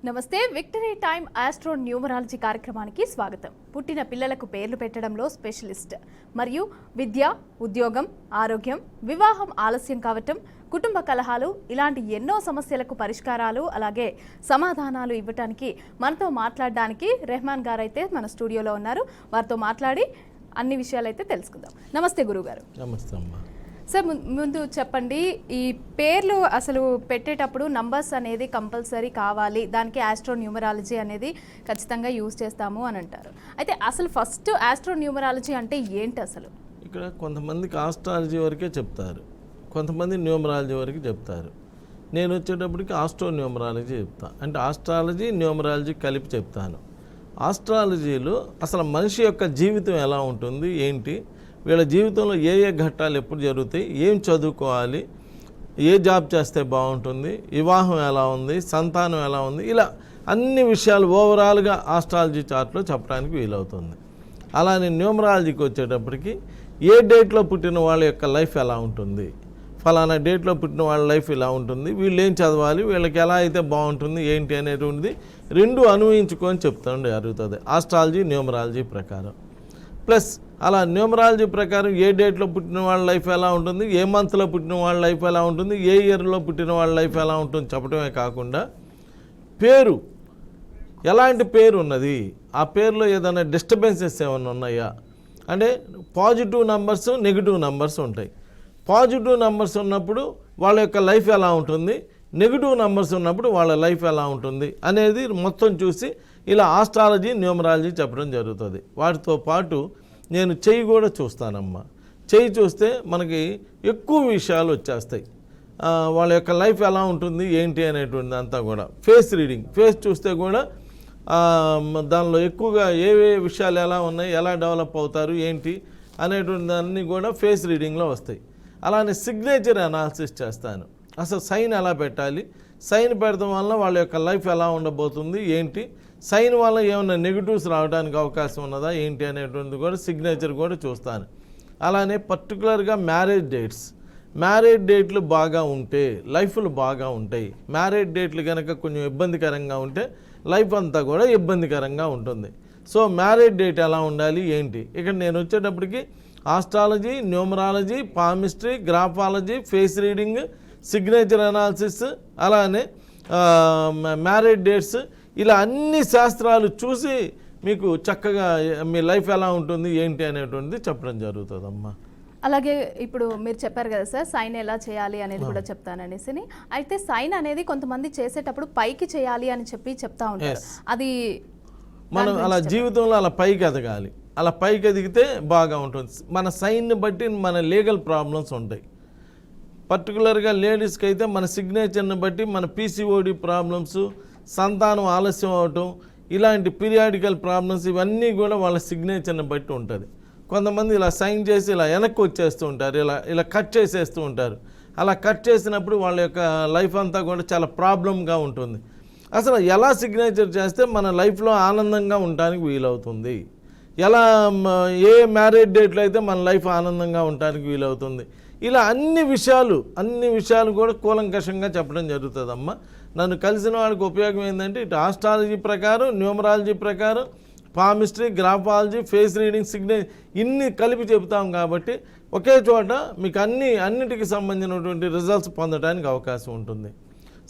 నమస్తే. Victory time astro numerology కార్యక్రమానికి స్వాగతం. పుట్టిన పిల్లలకు పేర్లు పెట్టడంలో స్పెషలిస్ట్ మరియు విద్య, ఉద్యోగం, ఆరోగ్యం, వివాహం ఆలస్యం కావటం, కుటుంబ కలహాలు ఇలాంటి ఎన్నో సమస్యలకు పరిష్కారాలు అలాగే సమాధానాలు ఇవ్వటానికి మనతో మాట్లాడడానికి రెహమాన్ గారు అయితే మన స్టూడియోలో ఉన్నారు. వారితో మాట్లాడి అన్ని విషయాలు అయితే తెలుసుకుందాం. నమస్తే గురుగారు. నమస్తే అమ్మా. సార్, ముందు చెప్పండి, ఈ పేర్లు అసలు పెట్టేటప్పుడు నంబర్స్ అనేది కంపల్సరీ కావాలి, దానికి ఆస్ట్రో న్యూమరాలజీ అనేది ఖచ్చితంగా యూజ్ చేస్తాము అని అంటారు. అయితే అసలు ఫస్ట్ ఆస్ట్రో న్యూమరాలజీ అంటే ఏంటి అసలు? ఇక్కడ కొంతమందికి ఆస్ట్రాలజీ వరకే చెప్తారు, కొంతమంది న్యూమరాలజీ వరకు చెప్తారు. నేను వచ్చేటప్పటికి ఆస్ట్రో న్యూమరాలజీ చెప్తాను. అంటే ఆస్ట్రాలజీ న్యూమరాలజీ కలిపి చెప్తాను. ఆస్ట్రాలజీలో అసలు మనిషి యొక్క జీవితం ఎలా ఉంటుంది, ఏంటి, వీళ్ళ జీవితంలో ఏ ఏ ఘట్టాలు ఎప్పుడు జరుగుతాయి, ఏం చదువుకోవాలి, ఏ జాబ్ చేస్తే బాగుంటుంది, వివాహం ఎలా ఉంది, సంతానం ఎలా ఉంది, ఇలా అన్ని విషయాలు ఓవరాల్గా ఆస్ట్రాలజీ చార్ట్లో చెప్పడానికి వీలవుతుంది. అలానే న్యూమరాలజీకి వచ్చేటప్పటికి ఏ డేట్లో పుట్టిన వాళ్ళ యొక్క లైఫ్ ఎలా ఉంటుంది, ఫలానా డేట్లో పుట్టిన వాళ్ళ లైఫ్ ఇలా ఉంటుంది, వీళ్ళు ఏం చదవాలి, వీళ్ళకి ఎలా అయితే బాగుంటుంది, ఏంటి అనేటువంటిది రెండు అన్వయించుకొని చెప్తుండే జరుగుతుంది ఆస్ట్రాలజీ న్యూమరాలజీ ప్రకారం. ప్లస్ అలా న్యూమరాలజీ ప్రకారం ఏ డేట్లో పుట్టిన వాళ్ళ లైఫ్ ఎలా ఉంటుంది, ఏ మంత్లో పుట్టిన వాళ్ళ లైఫ్ ఎలా ఉంటుంది, ఏ ఇయర్లో పుట్టిన వాళ్ళ లైఫ్ ఎలా ఉంటుంది చెప్పడమే కాకుండా పేరు, ఎలాంటి పేరు ఉన్నది, ఆ పేరులో ఏదైనా డిస్టర్బెన్సెస్ ఏమైనా ఉన్నాయా, అంటే పాజిటివ్ నంబర్స్, నెగిటివ్ నంబర్స్ ఉంటాయి. పాజిటివ్ నంబర్స్ ఉన్నప్పుడు వాళ్ళ యొక్క లైఫ్ ఎలా ఉంటుంది, నెగిటివ్ నంబర్స్ ఉన్నప్పుడు వాళ్ళ లైఫ్ ఎలా ఉంటుంది అనేది మొత్తం చూసి ఇలా ఆస్ట్రాలజీ న్యూమరాలజీ చెప్పడం జరుగుతుంది. వాటితో పాటు నేను చెయ్యి కూడా చూస్తానమ్మా. చెయ్యి చూస్తే మనకి ఎక్కువ విషయాలు వచ్చేస్తాయి, వాళ్ళ యొక్క లైఫ్ ఎలా ఉంటుంది ఏంటి అనేటువంటిది అంతా కూడా. ఫేస్ రీడింగ్, ఫేస్ చూస్తే కూడా దానిలో ఎక్కువగా ఏ విషయాలు ఎలా ఉన్నాయి, ఎలా డెవలప్ అవుతారు ఏంటి అనేటువంటి అన్నీ కూడా ఫేస్ రీడింగ్లో వస్తాయి. అలానే సిగ్నేచర్ అనాలిసిస్ చేస్తాను. అసలు సైన్ ఎలా పెట్టాలి, సైన్ పెడతాం వల్ల వాళ్ళ యొక్క లైఫ్ ఎలా ఉండబోతుంది ఏంటి, సైన్ వల్ల ఏమైనా నెగిటివ్స్ రావడానికి అవకాశం ఉన్నదా ఏంటి అనేటువంటిది కూడా సిగ్నేచర్ కూడా చూస్తాను. అలానే పర్టికులర్గా మ్యారేజ్ డేట్స్, మ్యారేజ్ డేట్లు బాగా ఉంటే లైఫ్లు బాగా ఉంటాయి. మ్యారేజ్ డేట్లు కనుక కొంచెం ఇబ్బందికరంగా ఉంటే లైఫ్ అంతా కూడా ఇబ్బందికరంగా ఉంటుంది. సో మ్యారేజ్ డేట్ ఎలా ఉండాలి ఏంటి, ఇక్కడ నేను వచ్చేటప్పటికి astrology, numerology, palmistry, graphology, face reading, signature analysis, అలానే మ్యారేజ్ డేట్స్, ఇలా అన్ని శాస్త్రాలు చూసి మీకు చక్కగా మీ లైఫ్ ఎలా ఉంటుంది ఏంటి అనేటువంటిది చెప్పడం జరుగుతుందమ్మా. అలాగే ఇప్పుడు మీరు చెప్పారు కదా సార్, సైన్ ఎలా చేయాలి అనేది కూడా చెప్తాననేసి. అయితే సైన్ అనేది కొంతమంది చేసేటప్పుడు పైకి చేయాలి అని చెప్పి చెప్తా ఉంటారు. అది మనం అలా జీవితంలో అలా పైకి ఎదగాలి, అలా పైకి ఎదిగితే బాగా ఉంటుంది. మన సైన్ని బట్టి మన లీగల్ ప్రాబ్లమ్స్ ఉంటాయి. పర్టికులర్గా లేడీస్కి అయితే మన సిగ్నేచర్ని బట్టి మన పీసీఓడి ప్రాబ్లమ్స్, సంతానం ఆలస్యం అవటం, ఇలాంటి పీరియాడికల్ ప్రాబ్లమ్స్ ఇవన్నీ కూడా వాళ్ళ సిగ్నేచర్ని బట్టి ఉంటుంది. కొంతమంది ఇలా సైన్ చేసి ఇలా వెనక్కి వచ్చేస్తూ ఉంటారు, ఇలా కట్ చేసేస్తూ ఉంటారు. అలా కట్ చేసినప్పుడు వాళ్ళ యొక్క లైఫ్ అంతా కూడా చాలా ప్రాబ్లంగా ఉంటుంది. అసలు ఎలా సిగ్నేచర్ చేస్తే మన లైఫ్లో ఆనందంగా ఉండడానికి వీలవుతుంది, ఎలా ఏ మ్యారేజ్ డేట్లో అయితే మన లైఫ్ ఆనందంగా ఉండడానికి వీలవుతుంది, ఇలా అన్ని విషయాలు కూడా కూలంకషంగా చెప్పడం జరుగుతుందమ్మా. నన్ను కలిసిన వాడికి ఉపయోగం ఏంటంటే ఇటు ఆస్ట్రాలజీ ప్రకారం, న్యూమరాలజీ ప్రకారం, palmistry, graphology, face reading, signature ఇన్ని కలిపి చెబుతాం కాబట్టి ఒకే చోట మీకు అన్నిటికీ సంబంధించినటువంటి రిజల్ట్స్ పొందడానికి అవకాశం ఉంటుంది.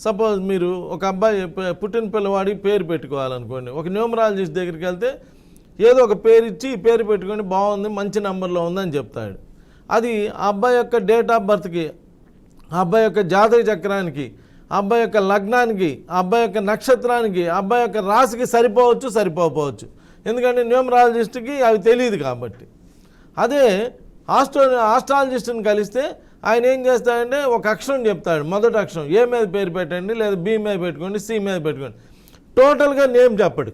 సపోజ్ మీరు ఒక అబ్బాయి పుట్టిన పిల్లవాడికి పేరు పెట్టుకోవాలనుకోండి, ఒక న్యూమరాలజిస్ట్ దగ్గరికి వెళ్తే ఏదో ఒక పేరు ఇచ్చి ఈ పేరు పెట్టుకొని బాగుంది, మంచి నెంబర్లో ఉందని చెప్తాడు. అది ఆ అబ్బాయి యొక్క డేట్ ఆఫ్ బర్త్కి, ఆ అబ్బాయి యొక్క జాతక చక్రానికి, ఆ అబ్బాయి యొక్క లగ్నానికి, ఆ అబ్బాయి యొక్క నక్షత్రానికి, ఆ అబ్బాయి యొక్క రాశికి సరిపోవచ్చు. ఎందుకంటే న్యూమరాలజిస్ట్కి అవి తెలియదు కాబట్టి. అదే ఆస్ట్రాలజిస్ట్ని కలిస్తే ఆయన ఏం చేస్తాడంటే ఒక అక్షరం చెప్తాడు, మొదటి అక్షరం ఏ మీద పేరు పెట్టండి, లేదా బి మీద పెట్టుకోండి, సి మీద పెట్టుకోండి. టోటల్గా నేమ్ చెప్పడు,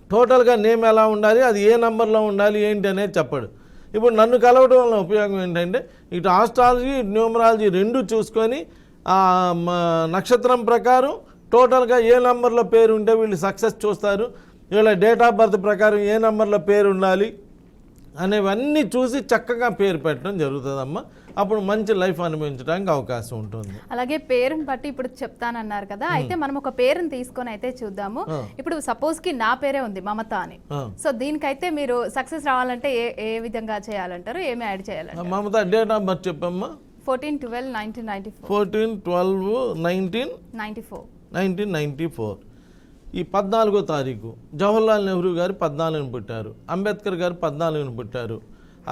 టోటల్గా నేమ్ ఎలా ఉండాలి, అది ఏ నెంబర్లో ఉండాలి ఏంటి అనేది చెప్పడు. ఇప్పుడు నన్ను కలవడం వల్ల ఉపయోగం ఏంటంటే ఇటు ఆస్ట్రాలజీ, న్యూమరాలజీ రెండు చూసుకొని నక్షత్రం ప్రకారం టోటల్గా ఏ నెంబర్లో పేరు ఉంటే వీళ్ళు సక్సెస్ చూస్తారు, వీళ్ళ డేట్ ఆఫ్ బర్త్ ప్రకారం ఏ నెంబర్లో పేరు ఉండాలి అనేవన్నీ చూసి చక్కగా పేరు పెట్టడం జరుగుతుందమ్మా. అప్పుడు మంచి లైఫ్ అనుభవించడానికి అవకాశం ఉంటుంది. అలాగే పేరుని బట్టి ఇప్పుడు చెప్తానన్నారు కదా, అయితే మనం ఒక పేరుని తీసుకొని అయితే చూద్దాము. ఇప్పుడు సపోజ్ కి నా పేరే ఉంది మమత అని. సో దీనికైతే మీరు సక్సెస్ రావాలంటే ఏ విధంగా చేయాలంటారు, ఏమి యాడ్ చేయాలంటారు? మమత డేట్ ఆఫ్ బర్త్ చెప్పమ్మా. 14/12/1994. 14/12/1994. ఈ 14వ తారీఖు జవహర్లాల్ నెహ్రూ గారు 14న పుట్టారు, అంబేద్కర్ గారు 14న పుట్టారు,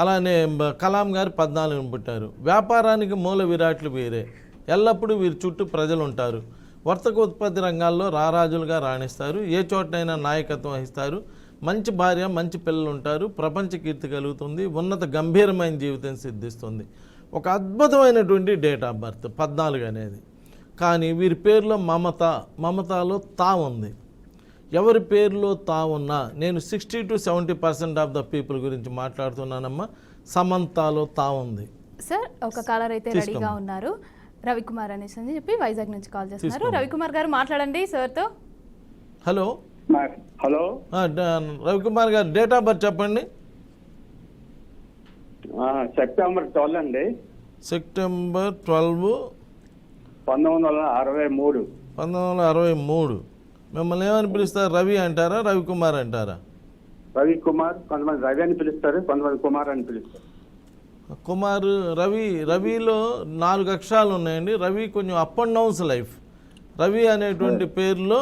అలానే కలాం గారు 14న పుట్టారు. వ్యాపారానికి మూల విరాట్లు వీరే. ఎల్లప్పుడూ వీరి చుట్టూ ప్రజలు ఉంటారు. వర్తక ఉత్పత్తి రంగాల్లో రారాజులుగా రాణిస్తారు. ఏ చోటనైనా నాయకత్వం వహిస్తారు. మంచి భార్య, మంచి పిల్లలు ఉంటారు. ప్రపంచ కీర్తి కలుగుతుంది. ఉన్నత గంభీరమైన జీవితం సిద్ధిస్తుంది. ఒక అద్భుతమైనటువంటి డేట్ ఆఫ్ బర్త్ 14 అనేది. కానీ వీరి పేరులో మమతలో తా ఉంది. ఎవరి పేరులో తా ఉన్నా, నేను 60 to 70% ఆఫ్ ద పీపుల్ గురించి మాట్లాడుతున్నానమ్మా. సమంతలో తా ఉంది. సార్ ఒక కాలర్ అయితే రెడీగా ఉన్నారు, రవికుమార్ అనేసి అని చెప్పి వైజాగ్ నుంచి కాల్ చేస్తున్నారు. రవికుమార్ గారు మాట్లాడండి సార్తో. హలో హలో రవికుమార్ గారు డేట్ ఆఫ్ బర్త్ చెప్పండి. సెప్టెంబర్ 12 అండి. సెప్టెంబర్ 12, 1963. 1963. మిమ్మల్ని ఏమని పిలుస్తారు? రవి అంటారా, రవికుమార్ అంటారా? రవి కుమార్, కొంతమంది రవి అని పిలుస్తారు, కొంతమంది కుమార్ అని పిలుస్తారు. కుమార్, రవిలో 4 అక్షరాలు ఉన్నాయండి. రవి కొంచెం up and downs life. Ravi అనేటువంటి పేరులో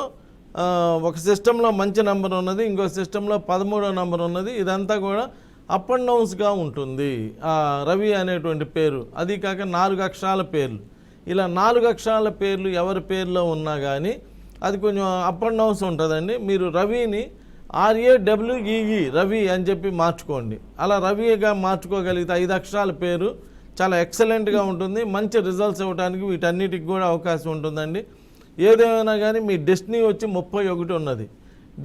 ఒక సిస్టంలో మంచి నెంబర్ ఉన్నది, ఇంకో సిస్టంలో 13వ నెంబర్ ఉన్నది. ఇదంతా కూడా అప్ అండ్ డౌన్స్గా ఉంటుంది రవి అనేటువంటి పేరు. అది కాక 4 అక్షరాల పేర్లు. ఇలా 4 అక్షరాల పేర్లు ఎవరి పేరులో ఉన్నా కానీ అది కొంచెం అప్ అండ్ డౌన్స్ ఉంటుందండి. మీరు రవిని RAWEE రవి అని చెప్పి మార్చుకోండి. అలా రవిగా మార్చుకోగలిగితే 5 అక్షరాల పేరు చాలా ఎక్సలెంట్గా ఉంటుంది. మంచి రిజల్ట్స్ ఇవ్వడానికి వీటన్నిటికి కూడా అవకాశం ఉంటుందండి. ఏదేమైనా కానీ మీ డెస్టినీ వచ్చి 31 ఉన్నది.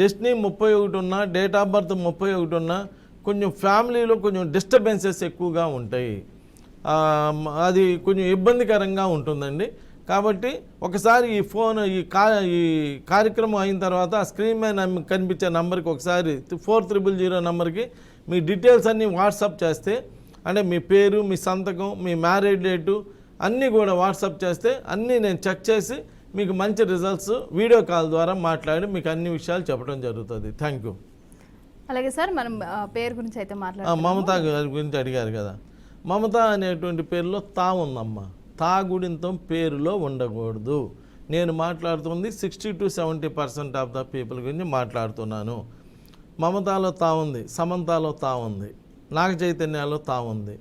డెస్టినీ 31 ఉన్నా, డేట్ ఆఫ్ బర్త్ 31 ఉన్నా కొంచెం ఫ్యామిలీలో కొంచెం డిస్టర్బెన్సెస్ ఎక్కువగా ఉంటాయి. అది కొంచెం ఇబ్బందికరంగా ఉంటుందండి. కాబట్టి ఒకసారి ఈ కార్యక్రమం అయిన తర్వాత ఆ స్క్రీన్ మీద కనిపించే నెంబర్కి ఒకసారి 4000 నెంబర్కి మీ డీటెయిల్స్ అన్నీ వాట్సాప్ చేస్తే, అంటే మీ పేరు, మీ సంతకం, మీ మ్యారేజ్ డేటు అన్నీ కూడా వాట్సాప్ చేస్తే అన్నీ నేను చెక్ చేసి మీకు మంచి రిజల్ట్స్ వీడియో కాల్ ద్వారా మాట్లాడి మీకు అన్ని విషయాలు చెప్పడం జరుగుతుంది. Thank you. అలాగే సార్ మనం పేరు గురించి అయితే మమత గారి గురించి అడిగారు కదా. మమత అనేటువంటి పేరులో తా ఉందమ్మా. తా గుడింతం పేరులో ఉండకూడదు. నేను మాట్లాడుతుంది 60 to 70% ఆఫ్ ద పీపుల్ గురించి మాట్లాడుతున్నాను. మమతలో తా ఉంది, సమంతలో తా ఉంది, నాగ చైతన్యాలో తా ఉంది,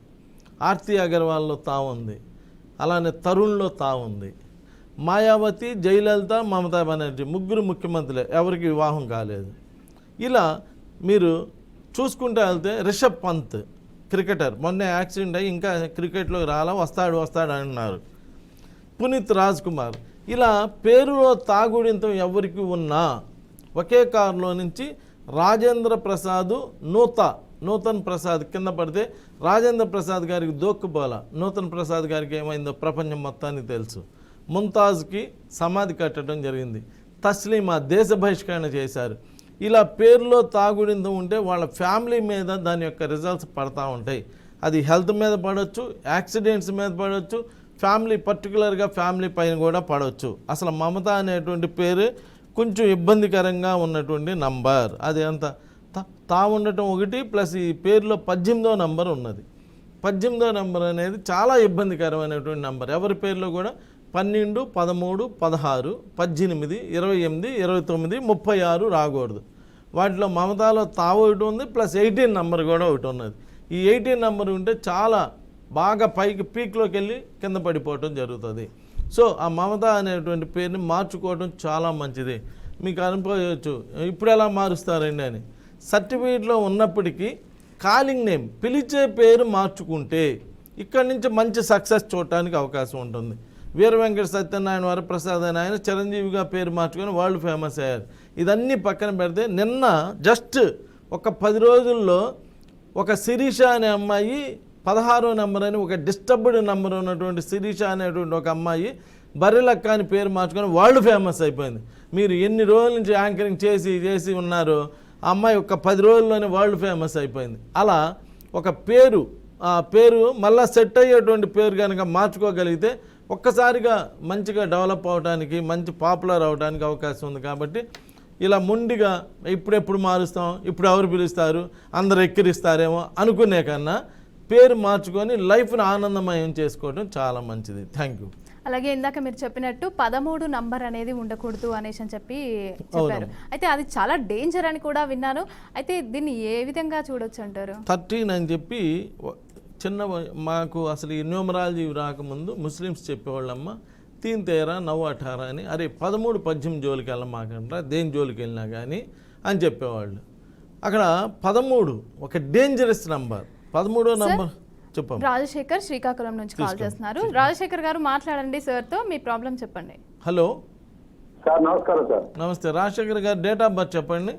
ఆర్తి అగర్వాల్లో తా ఉంది, అలానే తరుణ్లో తా ఉంది, మాయావతి, జయలలిత, మమతా బెనర్జీ ముగ్గురు ముఖ్యమంత్రులే, ఎవరికి వివాహం కాలేదు. ఇలా మీరు చూసుకుంటూ వెళ్తే రిషబ్ పంత్ క్రికెటర్ మొన్న యాక్సిడెంట్ అయ్యి ఇంకా క్రికెట్లోకి వస్తాడు అన్నారు. పునీత్ రాజ్ కుమార్. ఇలా పేరులో తాగుడింతం ఎవరికి ఉన్నా ఒకే కారులో నుంచి రాజేంద్ర ప్రసాద్, నూతన్ ప్రసాద్ కింద పడితే రాజేంద్ర ప్రసాద్ గారికి దోక్కుపోలా. నూతన్ ప్రసాద్ గారికి ఏమైందో ప్రపంచం మొత్తానికి తెలుసు. ముంతాజ్కి సమాధి కట్టడం జరిగింది. తస్లీమా దేశ బహిష్కరణ చేశారు. ఇలా పేరులో తాగుడింతం ఉంటే వాళ్ళ ఫ్యామిలీ మీద దాని యొక్క రిజల్ట్స్ పడతా ఉంటాయి. అది హెల్త్ మీద పడవచ్చు, యాక్సిడెంట్స్ మీద పడవచ్చు, పర్టికులర్గా ఫ్యామిలీ పైన కూడా పడవచ్చు. అసలు మమత అనేటువంటి పేరు కొంచెం ఇబ్బందికరంగా ఉన్నటువంటి నంబర్. అది అంత తా ఉండటం ఒకటి, ప్లస్ ఈ పేరులో 18వ నంబర్ ఉన్నది. 18వ నంబర్ అనేది చాలా ఇబ్బందికరమైనటువంటి నంబర్. ఎవరి పేరులో కూడా 12, 13, 16, 18, 28, 29, 36 రాకూడదు. వాటిలో మమతాలో తా ఒకటి ఉంది, ప్లస్ 18 నంబర్ కూడా ఒకటి ఉన్నది. ఈ 18 నంబర్ ఉంటే చాలా బాగా పైకి పీక్లోకి వెళ్ళి కింద పడిపోవటం జరుగుతుంది. సో ఆ మమత అనేటువంటి పేరుని మార్చుకోవడం చాలా మంచిది. మీకు అనుకోవచ్చు ఇప్పుడు ఎలా మారుస్తారండి అని. సర్టిఫికేట్లో ఉన్నప్పటికీ కాలింగ్ నేమ్, పిలిచే పేరు మార్చుకుంటే ఇక్కడి నుంచి మంచి సక్సెస్ చూడటానికి అవకాశం ఉంటుంది. వీర వెంకట సత్యనారాయణ వరప్రసాద్ అని ఆయన చిరంజీవిగా పేరు మార్చుకొని వాళ్ళు ఫేమస్ అయ్యారు. ఇదన్నీ పక్కన పెడితే నిన్న జస్ట్ ఒక 10 రోజుల్లో ఒక శిరీష అనే అమ్మాయి 16వ నెంబర్ అని ఒక డిస్టర్బ్డ్ నెంబర్ ఉన్నటువంటి శిరీష అనేటువంటి ఒక అమ్మాయి బర్రెలక్క అని పేరు మార్చుకొని వాళ్ళు ఫేమస్ అయిపోయింది. మీరు ఎన్ని రోజుల నుంచి యాంకరింగ్ చేసి ఉన్నారు, ఆ అమ్మాయి ఒక 10 రోజుల్లోనే వాళ్ళు ఫేమస్ అయిపోయింది. అలా ఒక పేరు, ఆ పేరు మళ్ళీ సెట్ అయ్యేటువంటి పేరు కనుక మార్చుకోగలిగితే ఒక్కసారిగా మంచిగా డెవలప్ అవడానికి, మంచి పాపులర్ అవడానికి అవకాశం ఉంది. కాబట్టి ఇలా మొండిగా ఇప్పుడెప్పుడు మారుస్తాం, ఇప్పుడు ఎవరు పిలుస్తారు, అందరు ఎక్కిరిస్తారేమో అనుకునే కన్నా పేరు మార్చుకొని లైఫ్ని ఆనందమయం చేసుకోవడం చాలా మంచిది. Thank you. అలాగే ఇందాక మీరు చెప్పినట్టు 13 నంబర్ అనేది ఉండకూడదు అనేసి అని చెప్పి చెప్పారు. అయితే అది చాలా డేంజర్ అని కూడా విన్నాను. అయితే దీన్ని ఏ విధంగా చూడొచ్చు అంటారు? 13 అని చెప్పి మాకు అసలు ఈ న్యూమరాలజీ రాకముందు ముస్లిమ్స్ చెప్పేవాళ్ళమ్మ 3 13 9 18 అని, అరే 13 18 జోలికి వెళ్ళమాకంటారా, దేని జోలికి వెళ్ళినా కానీ అని చెప్పేవాళ్ళు. అక్కడ 13 ఒక డేంజరస్ నంబర్. 13వ నంబర్ చెప్పండి. రాజశేఖర్ శ్రీకాకుళం నుంచి కాల్ చేస్తున్నారు. రాజశేఖర్ గారు మాట్లాడండి సార్తో, మీ ప్రాబ్లం చెప్పండి. హలో సార్, నమస్కారం సార్. నమస్తే రాజశేఖర్ గారు, డేట్ ఆఫ్ బర్త్ చెప్పండి.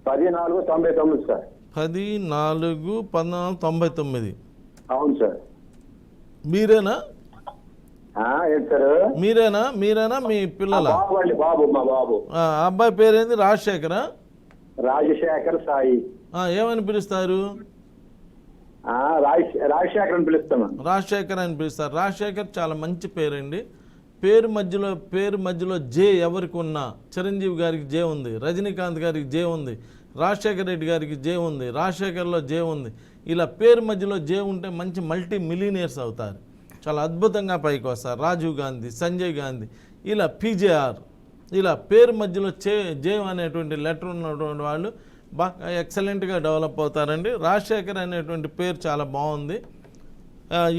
14/99 సార్. 14/1999. అవును సార్. మీరేనా ఏంటి సార్? మీరేనా మీ పిల్లల? బాబు అండి, బాబు, మా బాబు. అబ్బాయి పేరేంది? రాజశేఖరా? రాజశేఖర్ సాయి. ఏమని పిలుస్తారు? రాజశేఖర్ అని పిలుస్తాను. రాజశేఖర్ అని పిలుస్తారు. రాజశేఖర్ చాలా మంచి పేరండి. పేరు మధ్యలో జే ఎవరికి ఉన్నా, చిరంజీవి గారికి జే ఉంది, రజనీకాంత్ గారికి జే ఉంది, రాజశేఖర్ రెడ్డి గారికి జే ఉంది, రాజశేఖర్లో జే ఉంది. ఇలా పేరు మధ్యలో జే ఉంటే మంచి మల్టీ మిలీనియర్స్ అవుతారు, చాలా అద్భుతంగా పైకి వస్తారు. రాజీవ్ గాంధీ, సంజయ్ గాంధీ, ఇలా పీజేఆర్, ఇలా పేరు మధ్యలో జే అనేటువంటి లెటర్ ఉన్నటువంటి వాళ్ళు బాగా ఎక్సలెంట్గా డెవలప్ అవుతారండి. రాజశేఖర్ అనేటువంటి పేరు చాలా బాగుంది.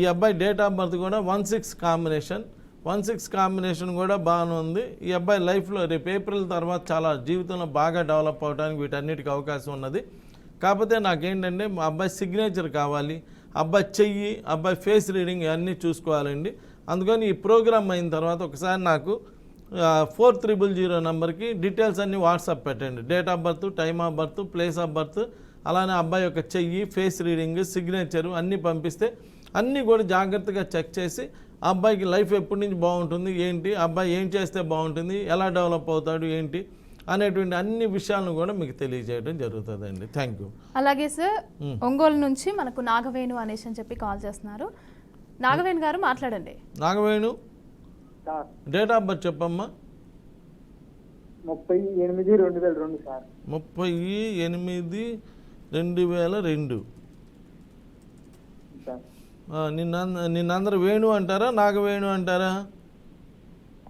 ఈ అబ్బాయి డేట్ ఆఫ్ బర్త్ కూడా 16 కాంబినేషన్. 16 కాంబినేషన్ కూడా బాగానే ఉంది. ఈ అబ్బాయి లైఫ్లో రేపు ఏప్రిల్ తర్వాత చాలా జీవితంలో బాగా డెవలప్ అవడానికి వీటన్నిటికీ అవకాశం ఉన్నది. కాకపోతే నాకేంటంటే మా అబ్బాయి సిగ్నేచర్ కావాలి, అబ్బాయి చెయ్యి, అబ్బాయి ఫేస్ రీడింగ్ అన్నీ చూసుకోవాలండి. అందుకని ఈ ప్రోగ్రామ్ అయిన తర్వాత ఒకసారి నాకు 4300 నెంబర్కి డీటెయిల్స్ అన్నీ వాట్సాప్ పెట్టండి. Date of birth, time of birth, place of birth, అలానే అబ్బాయి యొక్క చెయ్యి, ఫేస్ రీడింగ్, సిగ్నేచరు అన్నీ పంపిస్తే అన్నీ కూడా జాగ్రత్తగా చెక్ చేసి అబ్బాయికి లైఫ్ ఎప్పటి నుంచి బాగుంటుంది, ఏంటి, అబ్బాయి ఏం చేస్తే బాగుంటుంది, ఎలా డెవలప్ అవుతాడు, ఏంటి అనేటువంటి అన్ని విషయాలను కూడా మీకు తెలియజేయడం జరుగుతుందండి. Thank you. అలాగే సార్, ఒంగోలు నుంచి మనకు నాగవేణు అనేసి అని చెప్పి కాల్ చేస్తున్నారు. నాగవేణు గారు మాట్లాడండి. నాగవేణు, డేట్ ఆఫ్ బర్త్ చెప్పమ్మా. 30/8/2002 సార్. 30/8/2002. నిన్నందరూ వేణు అంటారా, నాగవేణు అంటారా?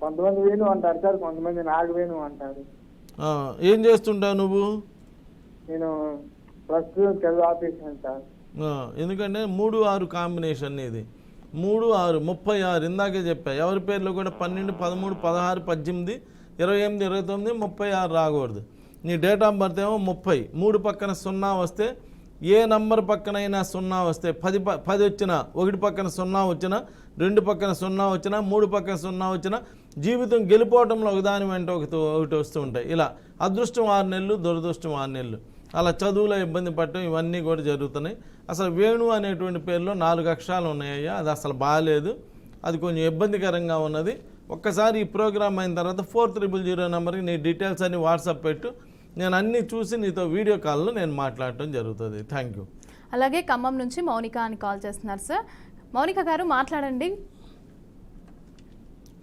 కొంతమంది వేణు అంటారు సార్, కొంతమంది నాగవేణు అంటారు. ఏం చేస్తుంటావు నువ్వు? నేను ప్రస్తుతం తెలుగు ఆపేసాను సార్. ఎందుకంటే 3/6 కాంబినేషన్ ఇది. 3/6 36 ఇందాకే చెప్పా. ఎవరి పేర్లో కూడా 12, 13, 16, 18, 28, 29, 36 రాకూడదు. నీ డేట్ ఆఫ్ బర్త్ ఏమో 30. 3 పక్కన 0 వస్తే, ఏ నంబర్ పక్కనైనా 0 వస్తే, 10 వచ్చినా, 1 పక్కన 0 వచ్చినా, 2 పక్కన 0 వచ్చినా, 3 పక్కన 0 వచ్చినా జీవితం గెలిపోవడంలో ఒకదాని వెంట ఒకటి వస్తూ ఉంటాయి. ఇలా అదృష్టం 6 నెలలు, దురదృష్టం 6 నెలలు, అలా చదువులో ఇబ్బంది పడటం ఇవన్నీ కూడా జరుగుతున్నాయి. అసలు వేణు అనేటువంటి పేరులో 4 అక్షరాలు ఉన్నాయ్యా, అది అసలు బాగాలేదు, అది కొంచెం ఇబ్బందికరంగా ఉన్నది. ఒక్కసారి ఈ ప్రోగ్రామ్ అయిన తర్వాత 4300 నెంబర్కి నీ డీటెయిల్స్ అన్ని వాట్సాప్ పెట్టు, నేను అన్నీ చూసి నీతో వీడియో కాల్లో నేను మాట్లాడటం జరుగుతుంది. Thank you. అలాగే ఖమ్మం నుంచి మౌనిక అని కాల్ చేస్తున్నారు సార్. మౌనిక గారు మాట్లాడండి.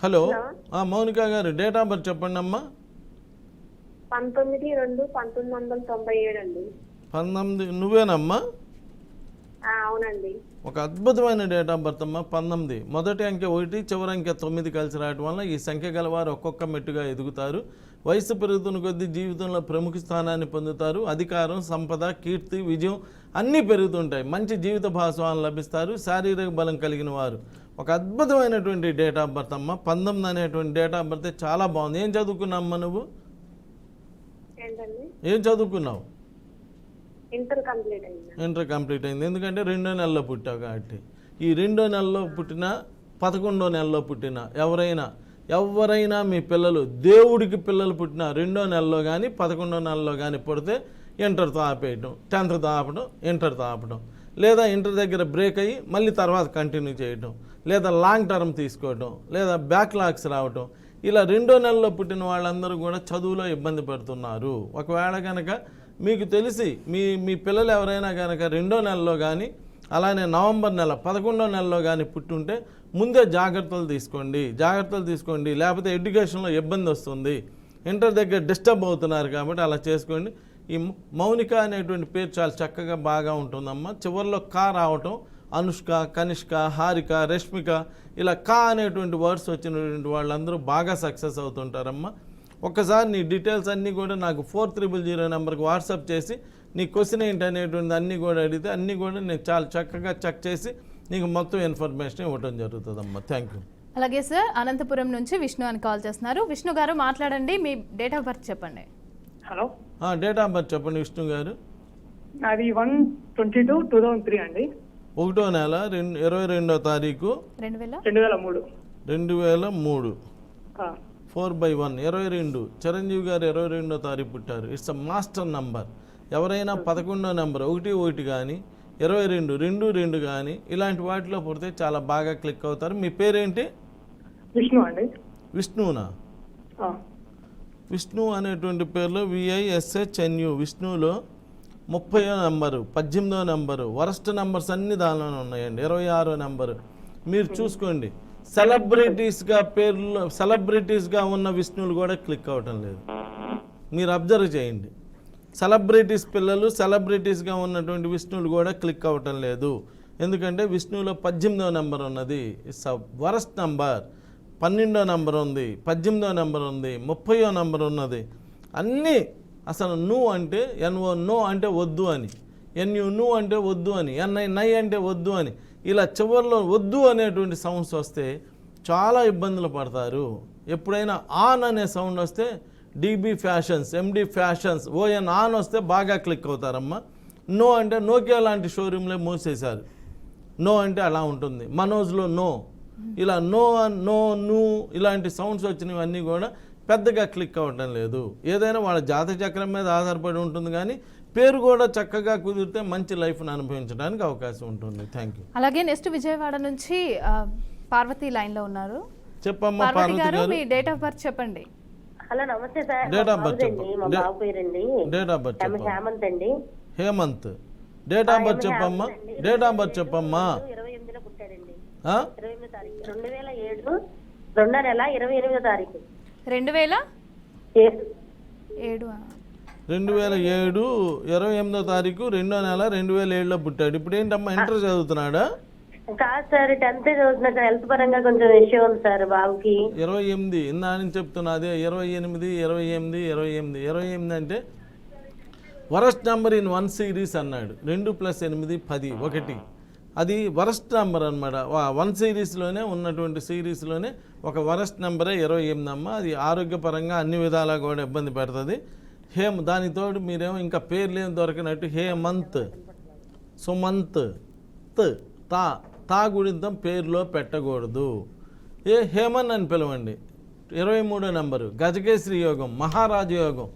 హలో మౌనిక గారు, డేట్ ఆఫ్ బర్త్ చెప్పండి అమ్మా. 19/2/1997 అండి. 19. నువ్వేనమ్మా? అవునండి. ఒక అద్భుతమైన డేట్ ఆఫ్ బర్త్ అమ్మా. 19 మొదటి అంకె 1, చివరి అంకె 9 కలిసి రావడం వల్ల ఈ సంఖ్య గలవారు ఒక్కొక్క మెట్టుగా ఎదుగుతారు. వయసు పెరుగుతున్న కొద్దీ జీవితంలో ప్రముఖ స్థానాన్ని పొందుతారు. అధికారం, సంపద, కీర్తి, విజయం అన్నీ పెరుగుతుంటాయి. మంచి జీవిత భాగస్వాములు లభిస్తారు. శారీరక బలం కలిగిన వారు. ఒక అద్భుతమైనటువంటి డేట్ ఆఫ్ బర్త్ అమ్మ. 19 అనేటువంటి డేట్ ఆఫ్ బర్త్ చాలా బాగుంది. ఏం చదువుకున్నావమ్మా నువ్వు? ఏం చదువుకున్నావు? ఇంటర్ కంప్లీట్ అయింది. ఇంటర్ కంప్లీట్ అయింది. ఎందుకంటే 2వ నెలలో పుట్టావు కాబట్టి. ఈ 2వ నెలలో పుట్టిన, 11వ నెలలో పుట్టిన ఎవరైనా మీ పిల్లలు, దేవుడికి పిల్లలు పుట్టిన 2వ నెలలో కానీ 11వ నెలలో కానీ పుడితే ఇంటర్తో ఆపేయటం, 10థ్తో ఆపడం, ఇంటర్తో ఆపడం, లేదా ఇంటర్ దగ్గర బ్రేక్ అయ్యి మళ్ళీ తర్వాత కంటిన్యూ చేయటం, లేదా లాంగ్ టర్మ్ తీసుకోవటం, లేదా బ్యాక్లాగ్స్ రావటం, ఇలా 2వ నెలలో పుట్టిన వాళ్ళందరూ కూడా చదువులో ఇబ్బంది పడుతున్నారు. ఒకవేళ కనుక మీకు తెలిసి మీ పిల్లలు ఎవరైనా కనుక 2వ నెలలో కానీ అలానే నవంబర్ నెల 11వ నెలలో కానీ పుట్టుంటే ముందే జాగ్రత్తలు తీసుకోండి. లేకపోతే ఎడ్యుకేషన్లో ఇబ్బంది వస్తుంది, ఇంటర్ దగ్గర డిస్టర్బ్ అవుతున్నారు కాబట్టి అలా చేసుకోండి. ఈ మౌనిక అనేటువంటి పేరు చాలా చక్కగా బాగా ఉంటుందమ్మా. చివరిలో కా రావటం, అనుష్క, కనిష్క, హారిక, రష్మిక ఇలా కా అనేటువంటి వర్డ్స్ వచ్చినటువంటి వాళ్ళందరూ బాగా సక్సెస్ అవుతుంటారమ్మా. ఒక్కసారి నీ డీటెయిల్స్ అన్నీ కూడా నాకు 4000 నెంబర్కి వాట్సాప్ చేసి నీ క్వశ్చన్ ఏంటి అనేటువంటి అన్నీ కూడా అడిగితే అన్నీ కూడా నేను చాలా చక్కగా చెక్ చేసి నీకు మొత్తం ఇన్ఫర్మేషన్ ఇవ్వడం జరుగుతుందమ్మా. Thank you. అలాగే సార్, అనంతపురం నుంచి విష్ణు అని కాల్ చేస్తున్నారు. విష్ణు గారు మాట్లాడండి, మీ డేట్ ఆఫ్ బర్త్ చెప్పండి. హలో, డేట్ ఆఫ్ బర్త్ చెప్పండి విష్ణు గారు. అది 1/22/2003 అండి. 1వ నెల 22వ తారీఖు 2003. 2003 4/1 22. చిరంజీవి గారు 22వ తారీఖు పుట్టారు. It's a master number. ఎవరైనా 11వ నెంబర్ 11 కానీ 22 22 కానీ ఇలాంటి వాటిలో పుడితే చాలా బాగా క్లిక్ అవుతారు. మీ పేరేంటి? విష్ణు అండి. విష్ణునా? విష్ణు అనేటువంటి పేరులో VISHNU. విష్ణులో 30వ నెంబరు, 18వ నెంబరు, వరస్ట్ నెంబర్స్ అన్ని దానిలోనే ఉన్నాయండి. 26వ నెంబరు మీరు చూసుకోండి. సెలబ్రిటీస్గా ఉన్న విష్ణువులు కూడా క్లిక్ అవ్వటం లేదు. మీరు అబ్జర్వ్ చేయండి. సెలబ్రిటీస్ పిల్లలు సెలబ్రిటీస్గా ఉన్నటువంటి విష్ణువులు కూడా క్లిక్ అవ్వటం లేదు. ఎందుకంటే విష్ణువులో 18వ నెంబర్ ఉన్నది. It's a worst number. 12వ నెంబర్ ఉంది, 18వ నెంబర్ ఉంది, 30వ నెంబర్ ఉన్నది. అన్నీ అసలు నువ్వు అంటే NO నో అంటే వద్దు అని, NU నువ్వు అంటే వద్దు అని, NI నై అంటే వద్దు అని, ఇలా చివరిలో వద్దు అనేటువంటి సౌండ్స్ వస్తే చాలా ఇబ్బందులు పడతారు. ఎప్పుడైనా ఆన్ అనే సౌండ్ వస్తే DB fashions, MD fashions, ON on వస్తే బాగా క్లిక్ అవుతారమ్మా. నో అంటే నోకియా లాంటి షోరూంలే మూసేశారు. నో అంటే అలా ఉంటుంది. మనోజ్లో నో, ఇలా నో నూ ఇలాంటి సౌండ్స్ వచ్చినవన్నీ కూడా పెద్దగా క్లిక్ అవ్వటం లేదు. ఏదైనా వాళ్ళ జాతక చక్రం మీద ఆధారపడి ఉంటుంది, కానీ పేరు కూడా చక్కగా కుదిరితే మంచి లైఫ్ని అనుభవించడానికి అవకాశం ఉంటుంది. Thank you. అలాగే నెక్స్ట్ విజయవాడ నుంచి పార్వతి లైన్లో ఉన్నారు. చెప్పమ్మా పార్వతి గారు, మీ డేట్ ఆఫ్ బర్త్ చెప్పండి. హలో, నమస్తే సార్. డేట్ ఆఫ్ బర్త్ చెప్పండి. డేట్ ఆఫ్ బర్త్ చెప్పండి. హేమంత్ అండి. హేమంత్. డేట్ ఆఫ్ బర్త్ చెప్పమ్మా. డేట్ ఆఫ్ బర్త్ చెప్పమ్మా. 28లో పుట్టారండి. 28వ తారీఖు 2007 2వ నెల 28వ తారీఖు 2007. 2007 28వ తారీఖు 2వ నెల 2007లో పుట్టాడు. ఇప్పుడు ఏంటమ్మా, ఇంటర్ చదువుతున్నాడా? కాదు సార్, 10th చదువుతున్నా సార్. హెల్త్ పరంగా కొంచెం ఇష్యూ ఉంది సార్ బాబుకి. 28 ఇందా అని చెప్తున్నా. అదే 28 అంటే వరస్ట్ నెంబర్ ఇన్ 1 సిరీస్ అన్నాడు. 2 + 8 10 1. అది వరస్ట్ నెంబర్ అనమాట. 1 సిరీస్లోనే ఉన్నటువంటి సిరీస్లోనే ఒక వరస్ట్ నెంబరే 28 అమ్మ. అది ఆరోగ్యపరంగా అన్ని విధాలా కూడా ఇబ్బంది పెడుతుంది. దానితోటి మీరేమో ఇంకా పేర్లు ఏం దొరకనట్టు హేమంత్, సుమంత్, తా గుడింతం పేరులో పెట్టకూడదు. హేమన్ అని పిలవండి. 23వ నెంబరు గజకేశ్రీ యోగం, మహారాజ యోగం,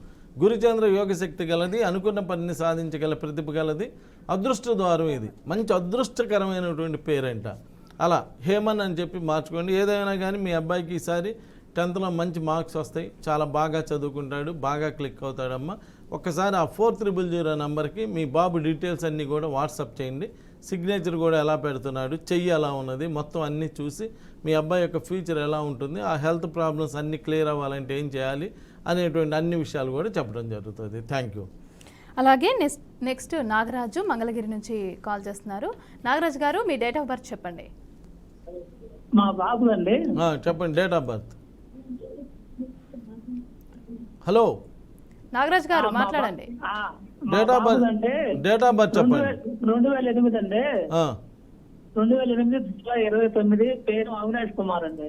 గురుచంద్ర యోగ శక్తి గలది, అనుకున్న పనిని సాధించగల ప్రతిభ గలది, అదృష్ట ద్వారం. ఇది మంచి అదృష్టకరమైనటువంటి పేరంట. అలా హేమన్ అని చెప్పి మార్చుకోండి. ఏదైనా కానీ మీ అబ్బాయికి ఈసారి 10th మంచి మార్క్స్ వస్తాయి. చాలా బాగా చదువుకుంటాడు, బాగా క్లిక్ అవుతాడమ్మా. ఒక్కసారి ఆ 4000 నెంబర్కి మీ బాబు డీటెయిల్స్ అన్నీ కూడా వాట్సాప్ చేయండి. సిగ్నేచర్ కూడా ఎలా పెడుతున్నాడు, చెయ్యి ఎలా ఉన్నది, మొత్తం అన్నీ చూసి మీ అబ్బాయి యొక్క ఫ్యూచర్ ఎలా ఉంటుంది, ఆ హెల్త్ ప్రాబ్లమ్స్ అన్నీ క్లియర్ అవ్వాలంటే ఏం చేయాలి అనేటువంటి అన్ని విషయాలు కూడా చెప్పడం జరుగుతుంది. Thank you. అలాగే నెక్స్ట్ నాగరాజు మంగళగిరి నుంచి కాల్ చేస్తున్నారు. నాగరాజు గారు, మీ డేట్ ఆఫ్ బర్త్ చెప్పండి. మా బాబు అండి. చెప్పండి date of birth. Hello Nagaraju గారు, మాట్లాడండి. డేట్ ఆఫ్ బర్త్ చెప్పండి. 2008 అండి. 2008 జూలై 29, పేరు అవినాష్ కుమార్ అండి.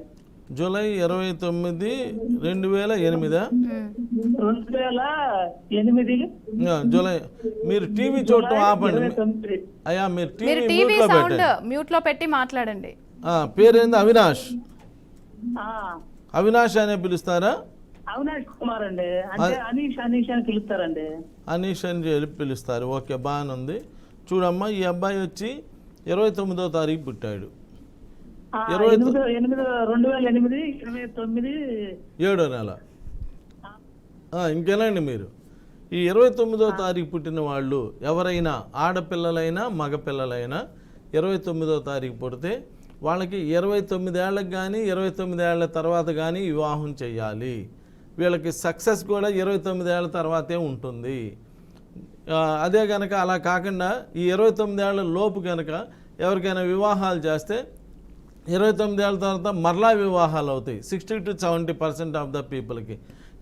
జూలై 29, 2008. 2008 జూలై. మీరు టీవీ చూడటం ఆపండి అయ్యా. మీరు టీవీ సౌండ్ మ్యూట్ లో పెట్టి మాట్లాడండి. పేరేంది? అవినాష్. అవినాష్ అనే పిలుస్తారా? అవినాష్ కుమార్ అండి. అంటే అనీష్ అని పిలుస్తారండి. అనీష్ అని పిలుస్తారు. ఓకే, బాగానే ఉంది. చూడమ్మా, ఈ అబ్బాయి వచ్చి 29వ తారీఖు పుట్టాడు. 2008 7వ నెల. ఇంకేనండి మీరు ఈ 29వ తారీఖు పుట్టిన వాళ్ళు ఎవరైనా ఆడపిల్లలైనా మగపిల్లలైనా 29వ తారీఖు పుడితే వాళ్ళకి 29 ఏళ్ళకి కానీ 29 ఏళ్ళ తర్వాత కానీ వివాహం చేయాలి. వీళ్ళకి సక్సెస్ కూడా 29 ఏళ్ళ తర్వాతే ఉంటుంది. అదే కనుక అలా కాకుండా ఈ 29 ఏళ్ళ లోపు కనుక ఎవరికైనా వివాహాలు చేస్తే 29 ఏళ్ళ తర్వాత మరలా వివాహాలు అవుతాయి 60 to 70% ఆఫ్ ద పీపుల్కి.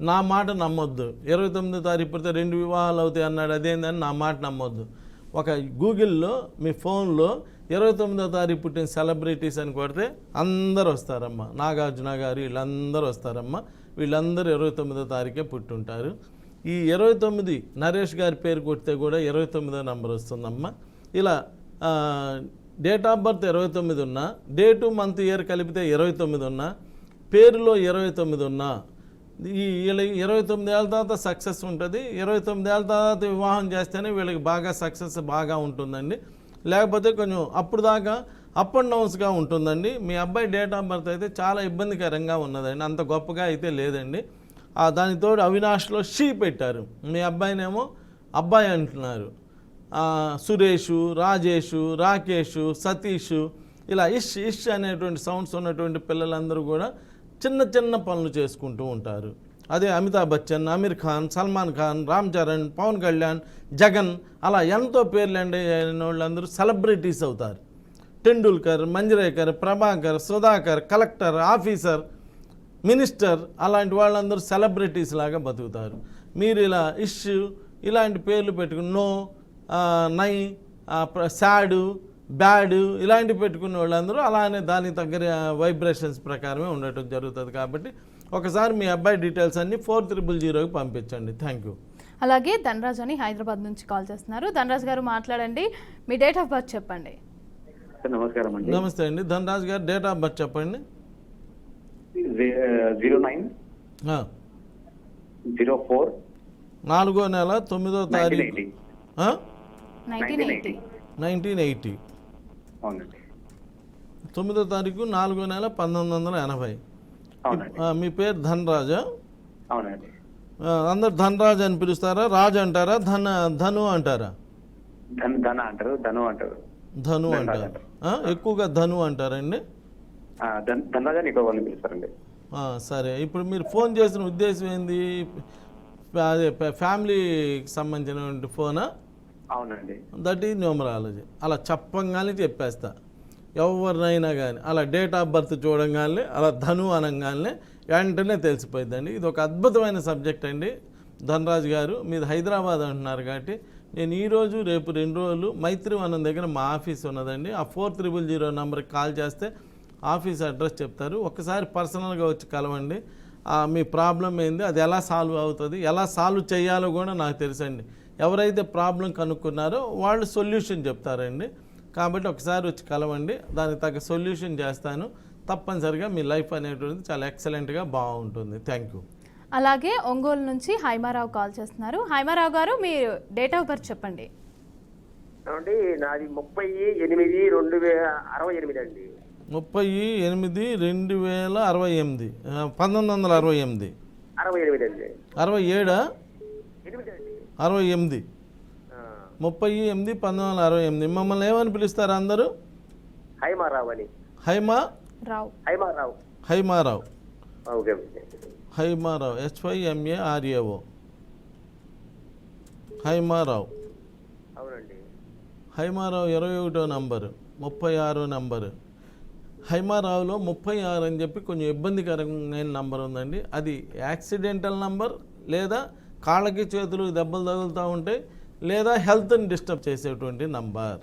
నా మాట నమ్మొద్దు. 29వ తారీఖు పుడితే 2 వివాహాలు అవుతాయి అన్నాడు, అదేందని నా మాట నమ్మొద్దు. ఒక గూగుల్లో మీ ఫోన్లో 29వ తారీఖు పుట్టిన సెలబ్రిటీస్ అని కొడితే అందరూ వస్తారమ్మా. నాగార్జున గారు వీళ్ళందరూ వస్తారమ్మా. వీళ్ళందరూ 29వ తారీఖే పుట్టుంటారు. ఈ 29 నరేష్ గారి పేరు కొడితే కూడా 29వ నెంబర్ వస్తుందమ్మా. ఇలా డేట్ ఆఫ్ బర్త్ 29 ఉన్నా, డేటు మంత్ ఇయర్ కలిపితే 29 ఉన్నా, పేరులో 29 ఉన్నా, ఈ 29 ఏళ్ళ తర్వాత సక్సెస్ ఉంటుంది. 29 ఏళ్ళ తర్వాత వివాహం చేస్తేనే వీళ్ళకి బాగా సక్సెస్ బాగా ఉంటుందండి. లేకపోతే కొంచెం అప్పుడు దాకా అప్ అండ్ డౌన్స్గా ఉంటుందండి. మీ అబ్బాయి డేట్ ఆఫ్ బర్త్ అయితే చాలా ఇబ్బందికరంగా ఉన్నదండి, అంత గొప్పగా అయితే లేదండి. దానితో అవినాష్లో షీ పెట్టారు, మీ అబ్బాయినేమో అబ్బాయి అంటున్నారు. సురేషు, రాజేషు, రాకేషు, సతీషు, ఇలా ఇష్ అనేటువంటి సౌండ్స్ ఉన్నటువంటి పిల్లలందరూ కూడా చిన్న చిన్న పనులు చేసుకుంటూ ఉంటారు. అదే అమితాబ్ బచ్చన్, అమీర్ ఖాన్, సల్మాన్ ఖాన్, రామ్ చరణ్, పవన్ కళ్యాణ్, జగన్, అలా ఎంతో పేర్లండి అయిన వాళ్ళందరూ సెలబ్రిటీస్ అవుతారు. Tendulkar, Manjrekar, Prabhakar, Sudhakar, collector, officer, minister, అలాంటి వాళ్ళందరూ సెలబ్రిటీస్ లాగా బతుకుతారు. మీరు ఇలా ఇలాంటి పేర్లు పెట్టుకుని నో, నై, సాడు, బ్యాడ్ ఇలాంటివి పెట్టుకున్న వాళ్ళందరూ అలానే దానికి తగ్గ వైబ్రేషన్స్ ప్రకారమే ఉండటం జరుగుతుంది. కాబట్టి ఒకసారి మీ అబ్బాయి డీటెయిల్స్ అన్ని 4000కి పంపించండి. Thank you. అలాగే ధనరాజ్ అని హైదరాబాద్ నుంచి కాల్ చేస్తున్నారు. ధనరాజ్ గారు మాట్లాడండి, మీ డేట్ ఆఫ్ బర్త్ చెప్పండి. నమస్కారం అండి. నమస్తే అండి. ధనరాజ్ గారు డేట్ ఆఫ్ బర్త్ చెప్పండి. 09/04 4వ నెల 9వ తారీఖు 1980. 1980. అవునండి. 9వ తారీఖు 4వ నెల 1980. అవునండి. మీ పేరు ధనరాజా? అవునండి. అందరు ధనరాజ్ అని పిలుస్తారా, రాజు అంటారా, ధను అంటారా? ధన అంటారు, ధను అంటారు. ధను అంటారు. ఎక్కువగా ధను అంటారండి. ధనరాజ్ అని ఎక్కువ వాళ్ళని పిలుస్తారండి. సరే, ఇప్పుడు మీరు ఫోన్ చేసిన ఉద్దేశం ఏంది? అదే ఫ్యామిలీకి సంబంధించినటువంటి ఫోనా? అవునండి. That is numerology. అలా చెప్పంగానే చెప్పేస్తా. ఎవరినైనా కానీ అలా డేట్ ఆఫ్ బర్త్ చూడంగానే అలా ధను అనగానే వెంటనే తెలిసిపోయిందండి. ఇది ఒక అద్భుతమైన సబ్జెక్ట్ అండి. ధనరాజ్ గారు మీది హైదరాబాద్ అంటున్నారు కాబట్టి నేను ఈరోజు రేపు 2 రోజులు మైత్రివనం దగ్గర మా ఆఫీస్ ఉన్నదండి. ఆ 4000 నెంబర్కి కాల్ చేస్తే ఆఫీస్ అడ్రస్ చెప్తారు. ఒకసారి పర్సనల్గా వచ్చి కలవండి. మీ ప్రాబ్లం ఏంది, అది ఎలా సాల్వ్ అవుతుంది, ఎలా సాల్వ్ చేయాలో కూడా నాకు తెలుసండి. ఎవరైతే ప్రాబ్లం కనుక్కున్నారో వాళ్ళు సొల్యూషన్ చెప్తారండి. కాబట్టి ఒకసారి వచ్చి కలవండి, దానికి తగ్గ సొల్యూషన్ చేస్తాను. తప్పనిసరిగా మీ లైఫ్ అనేటువంటిది చాలా ఎక్సలెంట్గా బాగుంటుంది. Thank you. అలాగే ఒంగోలు నుంచి హైమారావు కాల్ చేస్తున్నారు. హైమారావు గారు మీ డేట్ ఆఫ్ బర్త్ చెప్పండి. నాది 30/8/2068 అండి. 30/8/2068. 1968. 68 అండి. 67? 8 అండి. 68. 30/8/1968. మమ్మల్ని ఏమని పిలుస్తారు అందరూ? హైమారావు అని. రావు. హైమారావు. ఓకే. హైమారావు, HYMARAO. హైమారావు. అవునండి. హైమారావు 21వ నంబరు, 36వ నంబరు. హైమారావులో 36 అని చెప్పి కొంచెం ఇబ్బందికరమైన నంబర్ ఉందండి. అది యాక్సిడెంటల్ నంబర్, లేదా కాళ్ళకి చేతులకు దెబ్బలు తగులుతూ ఉంటాయి, లేదా హెల్త్ని డిస్టర్బ్ చేసేటువంటి నంబర్.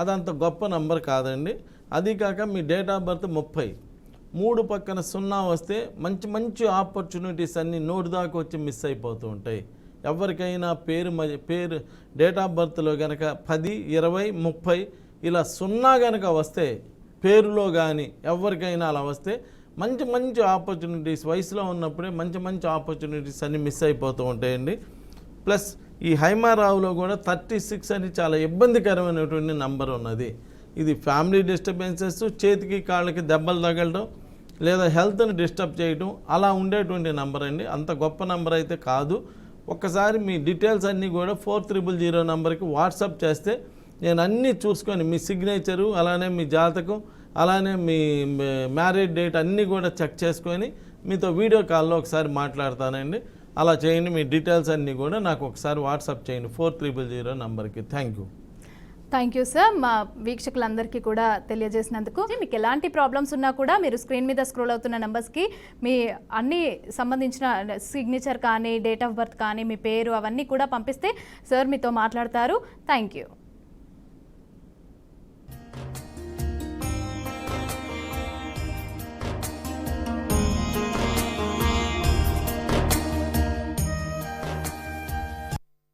అదంత గొప్ప నంబర్ కాదండి. అది కాక మీ డేట్ ఆఫ్ బర్త్ 30. 3 పక్కన 0 వస్తే మంచి మంచి ఆపర్చునిటీస్ అన్నీ నోటి దాకా వచ్చి మిస్ అయిపోతూ ఉంటాయి. ఎవరికైనా పేరు డేట్ ఆఫ్ బర్త్లో కనుక 10, 20, 30 ఇలా 0 కనుక వస్తే పేరులో కానీ ఎవరికైనా అలా వస్తే మంచి మంచి ఆపర్చునిటీస్ వయసులో ఉన్నప్పుడే మంచి మంచి ఆపర్చునిటీస్ అన్నీ మిస్ అయిపోతూ ఉంటాయండి. ప్లస్ ఈ హైమారావులో కూడా 36 అని చాలా ఇబ్బందికరమైనటువంటి నంబర్ ఉన్నది. ఇది ఫ్యామిలీ డిస్టర్బెన్సెస్, చేతికి కాళ్ళకి దెబ్బలు తగలడం, లేదా హెల్త్ని డిస్టర్బ్ చేయడం అలా ఉండేటువంటి నంబర్ అండి. అంత గొప్ప నంబర్ అయితే కాదు. ఒక్కసారి మీ డీటెయిల్స్ అన్నీ కూడా 4300 నెంబర్కి వాట్సాప్ చేస్తే నేను అన్నీ చూసుకొని మీ సిగ్నేచరు, అలానే మీ జాతకం, అలానే మీ మ్యారేజ్ డేట్ అన్నీ కూడా చెక్ చేసుకొని మీతో వీడియో కాల్లో ఒకసారి మాట్లాడతానండి. అలా చేయండి. మీ డీటెయిల్స్ అన్నీ కూడా నాకు ఒకసారి వాట్సాప్ చేయండి 4300 నెంబర్కి. Thank you sir. మా వీక్షకులందరికీ కూడా తెలియజేసినందుకు. మీకు ఎలాంటి ప్రాబ్లమ్స్ ఉన్నా కూడా మీరు స్క్రీన్ మీద స్క్రోల్ అవుతున్న నెంబర్స్కి మీ అన్ని సంబంధించిన సిగ్నేచర్ కానీ, డేట్ ఆఫ్ బర్త్ కానీ, మీ పేరు అవన్నీ కూడా పంపిస్తే సార్ మీతో మాట్లాడతారు. Thank you.